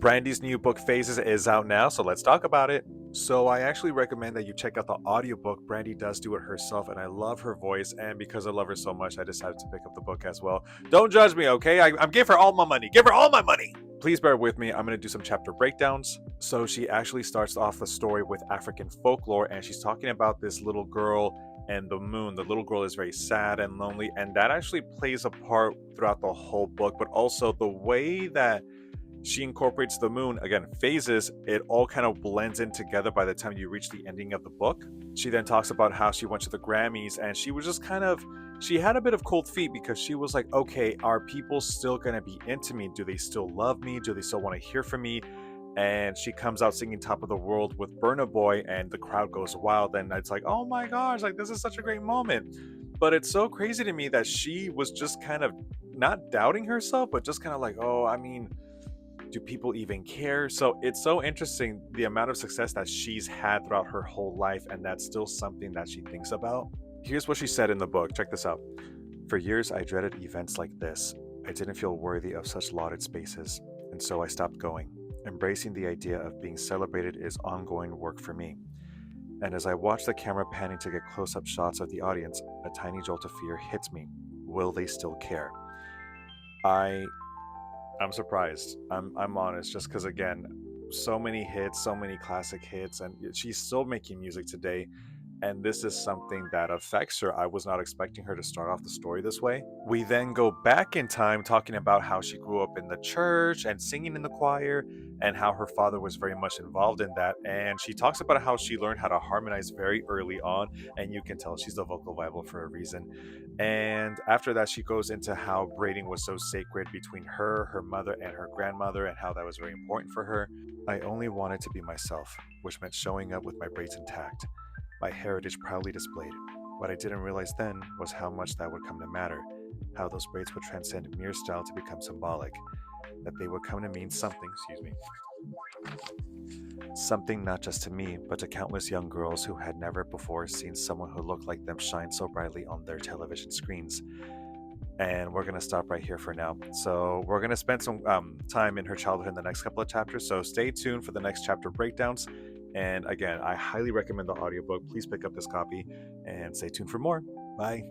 Brandy's new book Phases is out now, so let's talk about it. So I actually recommend that you check out the audiobook. Brandy does do it herself, and I love her voice. And because I love her so much, I decided to pick up the book as well. Don't judge me, okay? I'm give her all my money. Give her all my money. Please bear with me. I'm going to do some chapter breakdowns. So she actually starts off the story with African folklore, and she's talking about this little girl and the moon. The little girl is very sad and lonely, and that actually plays a part throughout the whole book, but also the way that she incorporates the moon, again, phases, it all kind of blends in together by the time you reach the ending of the book. She then talks about how she went to the Grammys and she was just she had a bit of cold feet because she was like, okay, are people still going to be into me? Do they still love me? Do they still want to hear from me? And she comes out singing Top of the World with Burna Boy and the crowd goes wild. And it's like, oh my gosh, like this is such a great moment. But it's so crazy to me that she was just kind of not doubting herself, but just kind of like, oh, I mean, do people even care? So it's so interesting the amount of success that she's had throughout her whole life, and that's still something that she thinks about. Here's what she said in the book. Check this out. For years, I dreaded events like this. I didn't feel worthy of such lauded spaces, and so I stopped going. Embracing the idea of being celebrated is ongoing work for me. And as I watch the camera panning to get close-up shots of the audience, a tiny jolt of fear hits me. Will they still care? I'm surprised. I'm honest, just because again, so many hits, so many classic hits, and she's still making music today. And this is something that affects her. I was not expecting her to start off the story this way. We then go back in time talking about how she grew up in the church and singing in the choir and how her father was very much involved in that. And she talks about how she learned how to harmonize very early on. And you can tell she's the vocal Bible for a reason. And after that, she goes into how braiding was so sacred between her, her mother, and her grandmother, and how that was very important for her. I only wanted to be myself, which meant showing up with my braids intact, my heritage proudly displayed. What I didn't realize then was how much that would come to matter, how those braids would transcend mere style to become symbolic, that they would come to mean something, something not just to me, but to countless young girls who had never before seen someone who looked like them shine so brightly on their television screens. And we're going to stop right here for now. So we're going to spend some time in her childhood in the next couple of chapters, so stay tuned for the next chapter breakdowns. And again, I highly recommend the audiobook. Please pick up this copy and stay tuned for more. Bye.